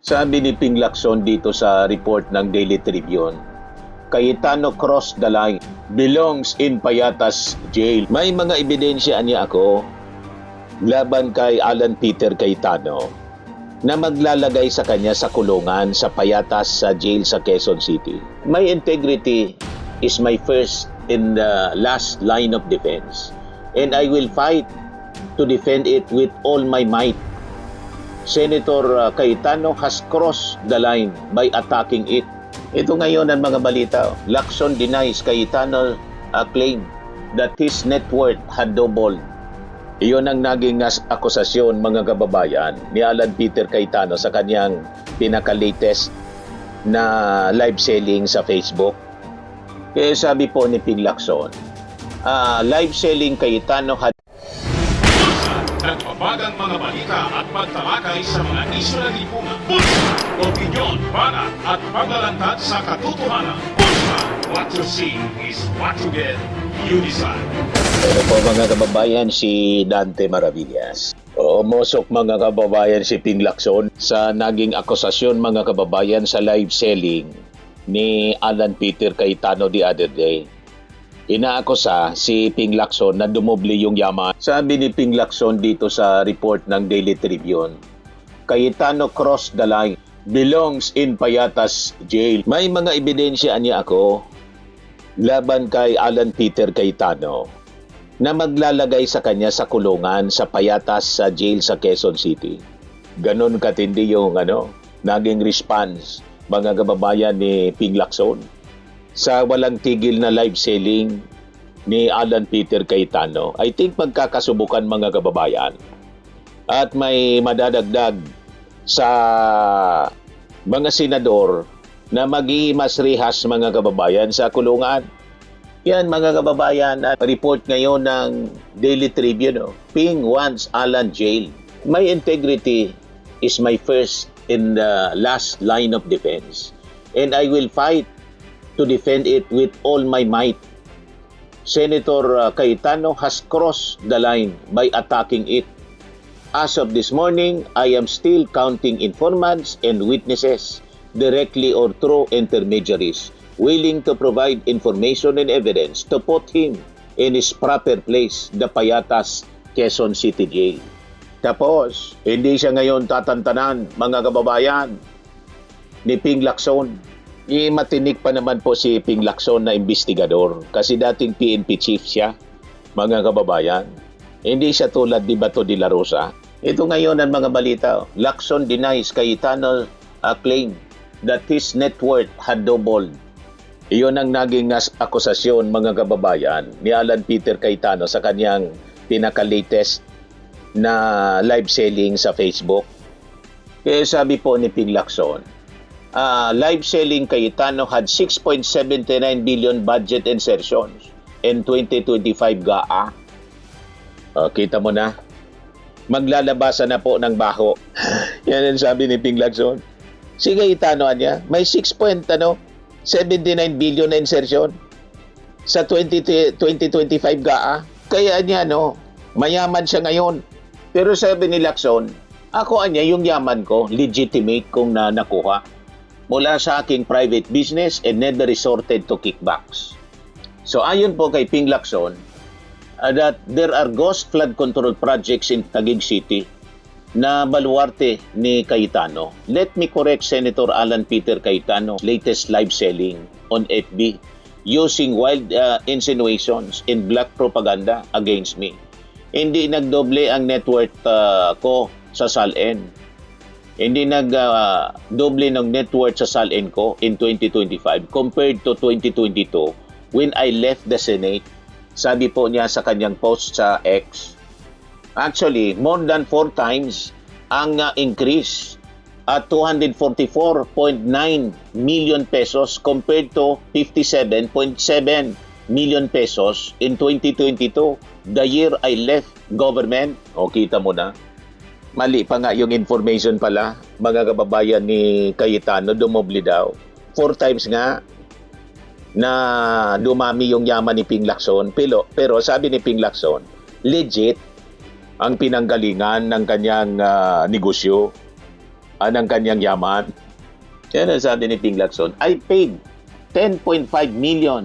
Sabi ni Ping Lacson dito sa report ng Daily Tribune, Cayetano crossed the line, belongs in Payatas Jail. May mga ebidensya niya ako laban kay Alan Peter Cayetano na maglalagay sa kanya sa kulungan sa Payatas sa jail sa Quezon City. My integrity is my first and last line of defense, and I will fight to defend it with all my might. Senator Cayetano has crossed the line by attacking it. Ito ngayon ang mga balita. Lacson denies Cayetano claim that his net worth had doubled. Iyon ang naging akusasyon, mga kababayan, ni Alan Peter Cayetano sa kanyang pinaka-latest na live selling sa Facebook. Kaya sabi po ni Ping Lacson, live selling Cayetano had nagbabagang mga balita at pagtalakay sa mga isyu ng lipunan. Bulsa! Opinyon, banat at paglalantad sa katotohanan. Bulsa! What you see is what you get. You decide. Ano po mga kababayan, si Dante Maravillas. Umusok mga kababayan si Ping Lacson sa naging akusasyon mga kababayan sa live selling ni Alan Peter Cayetano the other day. Inaakusa si Ping Lacson na dumoble yung yaman. Sabi ni Ping Lacson dito sa report ng Daily Tribune, Cayetano crossed the line, belongs in Payatas Jail. May mga ebidensya niya ako laban kay Alan Peter Cayetano na maglalagay sa kanya sa kulungan sa Payatas sa jail sa Quezon City. Ganon katindi yung naging response mga kababayan ni Ping Lacson sa walang tigil na live selling ni Alan Peter Cayetano. I think magkakasubukan mga kababayan. At may madadagdag sa mga senador na mag-iimas rehas mga kababayan sa kulungan. Yan mga kababayan, at report ngayon ng Daily Tribune, Ping wants Alan jail. My integrity is my first and last line of defense, and I will fight to defend it with all my might. Senator Cayetano has crossed the line by attacking it. As of this morning, I am still counting informants and witnesses, directly or through intermediaries, willing to provide information and evidence to put him in his proper place, the Payatas, Quezon City Jail. Tapos, hindi siya ngayon tatantanan, mga kababayan, ni Ping Lacson. Matinik pa naman po si Ping Lacson na investigador kasi dating PNP chief siya, mga kababayan. Hindi siya tulad ni Bato de la Rosa. Ito ngayon ang mga balita. Lacson denies Cayetano claim that his net worth had doubled. Iyon ang naging akusasyon mga kababayan ni Alan Peter Cayetano sa kanyang pinaka-latest na live selling sa Facebook. Kaya sabi po ni Ping Lacson, live selling Cayetano had 6.79 billion budget insertions in 2025 GAA. Kita mo na, maglalabasan na po ng baho. Yan ang sabi ni Ping Lacson. Si Cayetano niya, may 6.79 billion na insertion sa 2025 GAA. Kaya niya, mayaman siya ngayon. Pero sabi ni Lacson, ako yung yaman ko, legitimate kong nakuha mula sa aking private business and never resorted to kickbacks. So ayon po kay Ping Lacson, that there are ghost flood control projects in Taguig City na baluarte ni Cayetano. Let me correct Senator Alan Peter Cayetano's latest live selling on FB using wild insinuations and black propaganda against me. Hindi nagdoble ang net worth ko sa SALN. Hindi nag-doble ng net worth sa SALN ko in 2025 compared to 2022 when I left the Senate. Sabi po niya sa kanyang post sa X. Actually, more than 4 times ang increase at 244.9 million pesos compared to 57.7 million pesos in 2022, the year I left government. O, kita mo na. Mali pa nga yung information pala, mga kababayan ni Cayetano, dumoble daw. 4 times nga na dumami yung yaman ni Ping Lacson. Pero sabi ni Ping Lacson, legit ang pinanggalingan ng kanyang negosyo. Anang kanyang yaman. Yan ang sabi ni Ping Lacson, I paid 10.5 million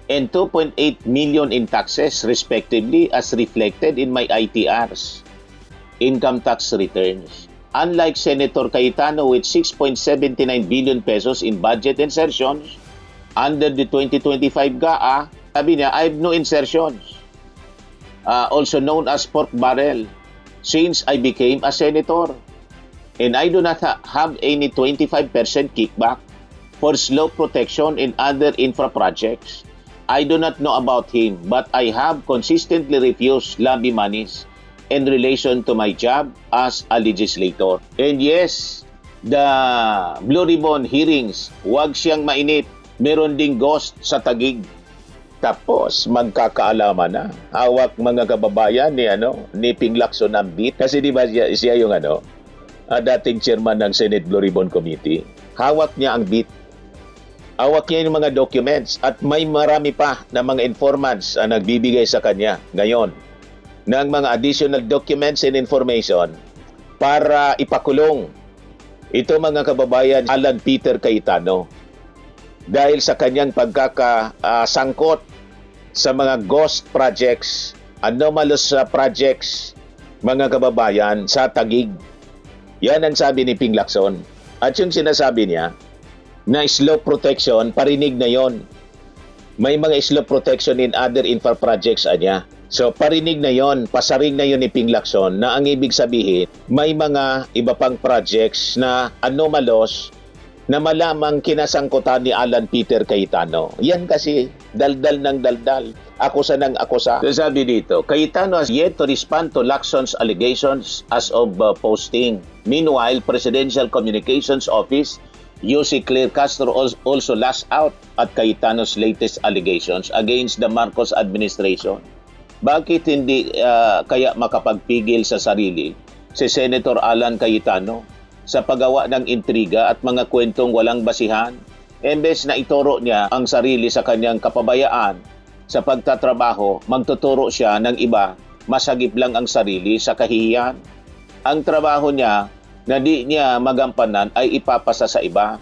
and 2.8 million in taxes respectively as reflected in my ITRs, income tax returns. Unlike Senator Cayetano with 6.79 billion pesos in budget insertions under the 2025 GAA, sabi niya, I have no insertions, also known as pork barrel, since I became a senator. And I do not have any 25% kickback for slope protection and other infra projects. I do not know about him, but I have consistently refused lobby monies in relation to my job as a legislator. And yes, the Blue Ribbon hearings, huwag siyang mainit. Meron ding ghost sa Taguig. Tapos magkakaalaman na. Hawak mga kababayan ni Ping Lacson ang beat. Kasi di ba siya yung dating chairman ng Senate Blue Ribbon Committee. Hawak niya ang beat. Hawak niya yung mga documents at may marami pa na mga informants ang nagbibigay sa kanya ngayon ng mga additional documents and information para ipakulong ito mga kababayan Alan Peter Cayetano dahil sa kanyang pagkakasangkot sa mga ghost projects, anomalous projects mga kababayan sa Taguig. Yan ang sabi ni Ping Lacson. At yung sinasabi niya na slope protection, parinig na yon. May mga slope protection in other infra projects anya. So parinig na yon, pasaring na yon ni Ping Lacson na ang ibig sabihin, may mga iba pang projects na anomalous na malamang kinasangkutan ni Alan Peter Cayetano. Yan kasi, daldal ng daldal, akusa ng akusa. So sabi dito, Cayetano has yet to respond to Lacson's allegations as of posting. Meanwhile, Presidential Communications Office, UC Claire Castro also lashed out at Cayetano's latest allegations against the Marcos administration. Bakit hindi kaya makapagpigil sa sarili si Senator Alan Cayetano sa paggawa ng intriga at mga kwentong walang basihan? Imbes na ituro niya ang sarili sa kanyang kapabayaan sa pagtatrabaho, magtuturo siya ng iba, masagip lang ang sarili sa kahihiyan. Ang trabaho niya na di niya magampanan ay ipapasa sa iba.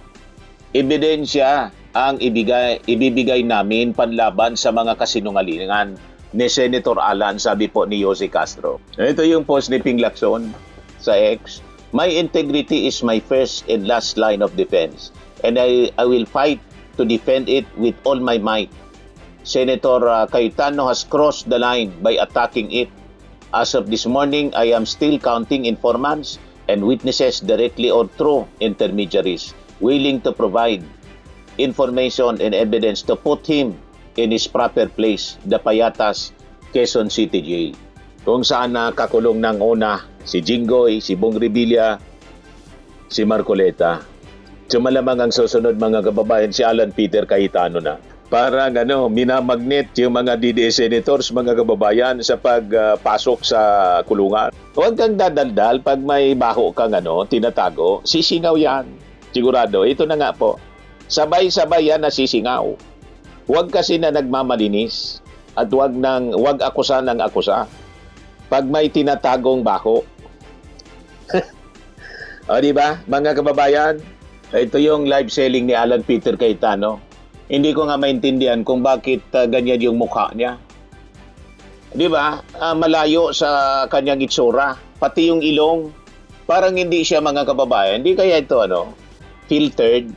Ebidensya ang ibibigay namin panlaban sa mga kasinungalingan ni Senator Alan, sabi po ni Jose Castro. Ito yung post ni Ping Lacson sa X. My integrity is my first and last line of defense, and I will fight to defend it with all my might. Senator Cayetano has crossed the line by attacking it. As of this morning, I am still counting informants and witnesses directly or through intermediaries willing to provide information and evidence to put him in his proper place, the Payatas, Quezon City Jail, kung saan nakakulong ng una si Jinggoy, si Bong Revilla, si Marcoleta. So malamang ang susunod mga kababayan si Alan Peter Cayetano na. Parang minamagnet yung mga DDS senators, mga kababayan sa pagpasok sa kulungan. Huwag kang dadaldal pag may baho kang tinatago, sisingaw yan. Sigurado, ito na nga po. Sabay-sabay yan na sisingaw. Huwag kasi na nagmamalinis at huwag akusa ng akusa pag may tinatagong bako. O di ba, mga kababayan? Ito yung live selling ni Alan Peter Cayetano. Hindi ko nga maintindihan kung bakit ganyan yung mukha niya. Di ba? Malayo sa kanyang itsura, pati yung ilong. Parang hindi siya mga kababayan. Hindi kaya ito filtered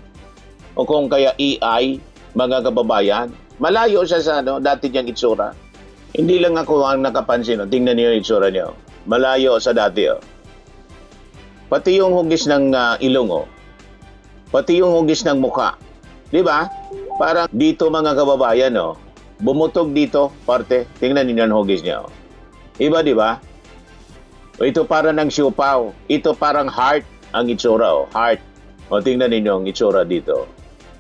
o kung kaya AI, mga kababayan. Malayo siya sa dati niyang itsura. Hindi lang ako ang nakapansin. Tingnan niyo yung itsura niyo. Malayo sa dati. Pati yung hugis ng ilong. Pati yung hugis ng mukha. Di ba? Parang dito mga kababayan. Bumutog dito, parte. Tingnan niyo yung hugis niya. Iba, di ba? Ito parang ng siupaw. Ito parang heart ang itsura. Heart. Tingnan niyo yung itsura dito.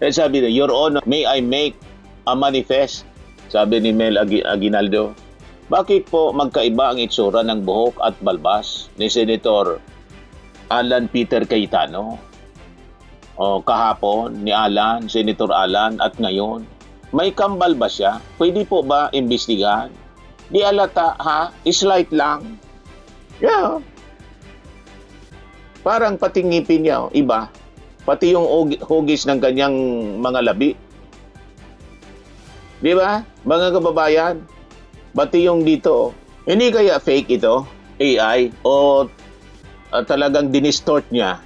Sabi niya, Your Honor, may I make a manifest? Sabi ni Mel Aguinaldo. Bakit po magkaiba ang itsura ng buhok at balbas ni Senator Alan Peter Cayetano? Kahapon ni Alan, Senator Alan, at ngayon, may kambal ba siya? Pwede po ba imbestigahan? Di alata, ha? Slight lang. Yeah. Parang pati ngipin niya, iba. Pati yung hugis ng kanyang mga labi. Di ba? Mga kababayan, pati yung dito. Hindi kaya fake ito? AI? O talagang dinistort niya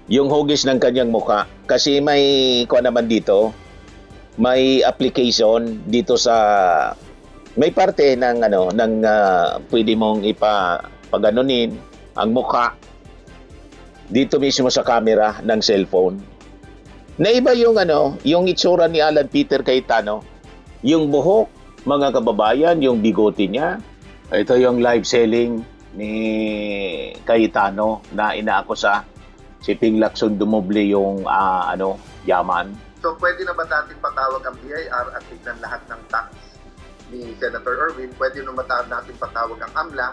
yung hugis ng kanyang mukha? Kasi may kuha naman dito, may application dito sa may parte ng pwede mong paganunin ang mukha dito mismo sa camera ng cellphone. Naiba yung yung itsura ni Alan Peter Cayetano, yung buhok, mga kababayan, yung bigote niya. Ito yung live selling ni Cayetano na inaakusa si Ping Lacson dumoble yung yaman. So pwede na ba natin patawag ang BIR at tignan lahat ng tax ni Senator Erwin? Pwede na ba natin patawag ang AMLA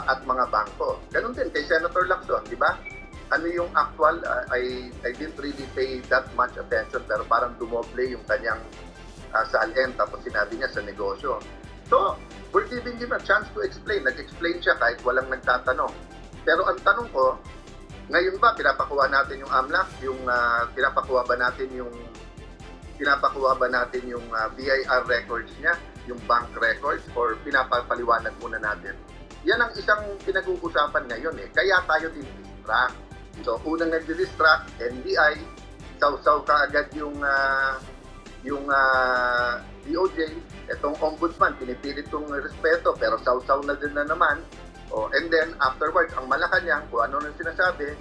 at mga bangko? Ganun din kay Senator Lacson, di ba? Ano yung actual? I didn't really pay that much attention, pero parang dumoble yung kanyang salin, tapos sinabi niya sa negosyo. So, we're giving him a chance to explain. Nag-explain siya kahit walang nagtatanong. Pero ang tanong ko, ngayon ba pinapakuha natin yung AMLAC, yung pinapakuha ba natin yung BIR records niya, yung bank records, or pinapapaliwanag muna natin? Yan ang isang pinag-uusapan ngayon eh. Kaya tayo din-distract. So, unang nag-distract, NBI, saw-saw ka agad yung DOJ, itong ombudsman, pinipilit kong respeto, pero saw-saw na din na naman. And then, afterwards, ang Malacanang, kung ano nang sinasabi,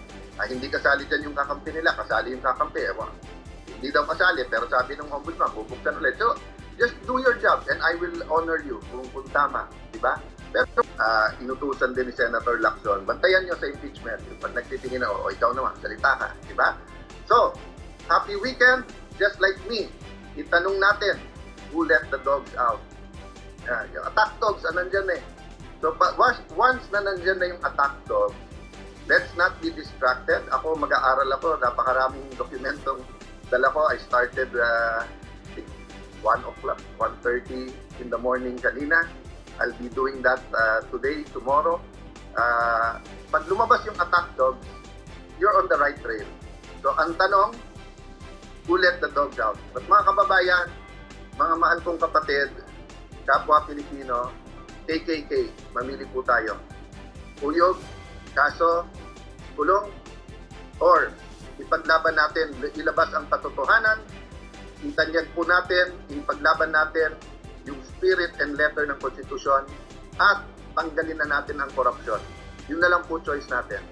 hindi kasali dyan yung kakampi nila, kasali yung kakampi. Hindi daw kasali, pero sabi ng ombudsman, bubuksan ulit. So, just do your job and I will honor you kung tama, di ba? Pero inutusan din ni Senator Lacson, bantayan nyo sa impeachment. Yung pag nagtitingin na, ikaw naman, salita ka, di ba? So, happy weekend, just like me. Itanong natin, who let the dogs out? Yung attack dogs, nandyan eh. So, once na nandyan na yung attack dog, let's not be distracted. Ako, mag-aaral ako, napakaraming dokumentong dala ko. I started 1 o'clock, 1:30 in the morning kanina. I'll be doing that today, tomorrow. Pag lumabas yung attack dogs, you're on the right trail. So, ang tanong, who let the dogs out? But mga kababayan, mga mahal kong kapatid, kapwa Pilipino, KKK, mamili po tayo. Uyog, kaso, kulong, or ipaglaban natin, ilabas ang katotohanan, itanyag po natin, ipaglaban natin yung spirit and letter ng konstitusyon, at tanggalin na natin ang korupsyon. Yun na lang po choice natin.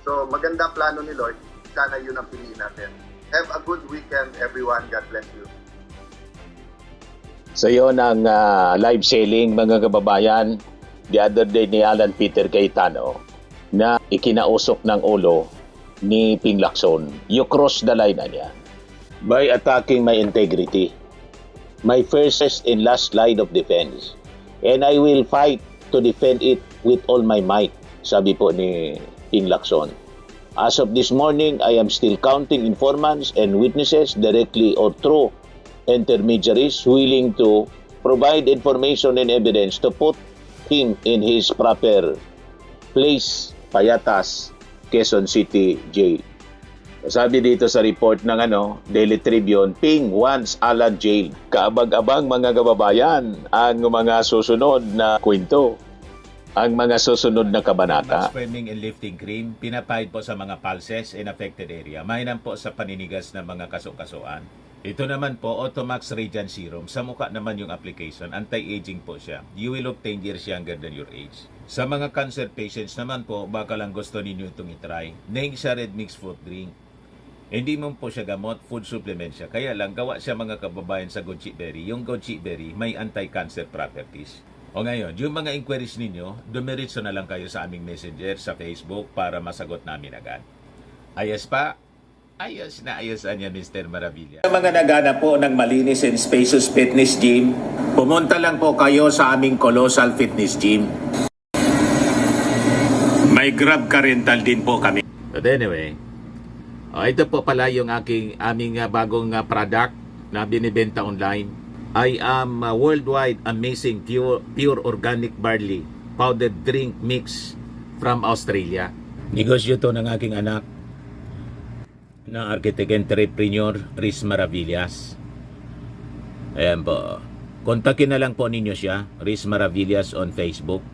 So maganda plano ni Lord, sana yun ang piliin natin. Have a good weekend everyone, God bless you. So yun ang live selling, mga kababayan, the other day ni Alan Peter Cayetano na ikinausok ng ulo ni Ping Lacson. You cross the line na niya by attacking my integrity, my first and last line of defense. And I will fight to defend it with all my might, sabi po ni Ping Lacson. As of this morning, I am still counting informants and witnesses directly or through intermediaries willing to provide information and evidence to put him in his proper place, Payatas, Quezon City Jail. Sabi dito sa report ng Daily Tribune, Ping wants Alan jail. Kaabag-abang mga kababayan ang mga susunod na kwento, ang mga susunod na kabanata. Swimming and lifting cream, pinapahid po sa mga pulses in affected area. Mainam po sa paninigas ng mga kaso-kasuan. Ito naman po, Automax Radiant Serum. Sa mukha naman yung application, anti-aging po siya. You will look 10 years younger than your age. Sa mga cancer patients naman po, baka lang gusto ninyo itong itry. Neng siya red mixed fruit drink. Hindi mo po siya gamot, food supplement siya. Kaya lang, gawa siya mga kababayan sa goji berry. Yung goji berry, may anti-cancer properties. O ngayon, yung mga inquiries ninyo, dumiritso na lang kayo sa aming messenger sa Facebook para masagot namin agad. Ayos pa? Ayos na ayos niya, Mr. Maravilla. Sa mga naghanap po ng malinis and spacious fitness gym, pumunta lang po kayo sa aming Colossal Fitness Gym. May Grab car rental din po kami. But anyway, ito po pala yung aming bagong product na binibenta online. I am worldwide amazing pure organic barley powdered drink mix from Australia. Negosyo to ng aking anak na architect entrepreneur Riz Maravillas. Ayan po. Kontakin na lang po ninyo siya, Riz Maravillas on Facebook.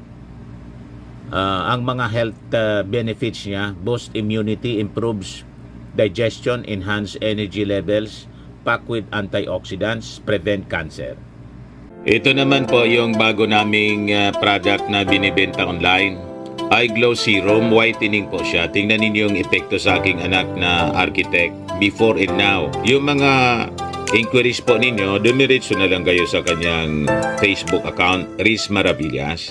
Ang mga health benefits niya: boost immunity, improves digestion, enhance energy levels, packed with antioxidants, prevent cancer. Ito naman po yung bago naming product na binibenta online. Eye Glow Serum, whitening po siya. Tingnan ninyo yung epekto sa aking anak na architect before and now. Yung mga inquiries po ninyo, dumiretso na lang kayo sa kanyang Facebook account, Riz Maravillas.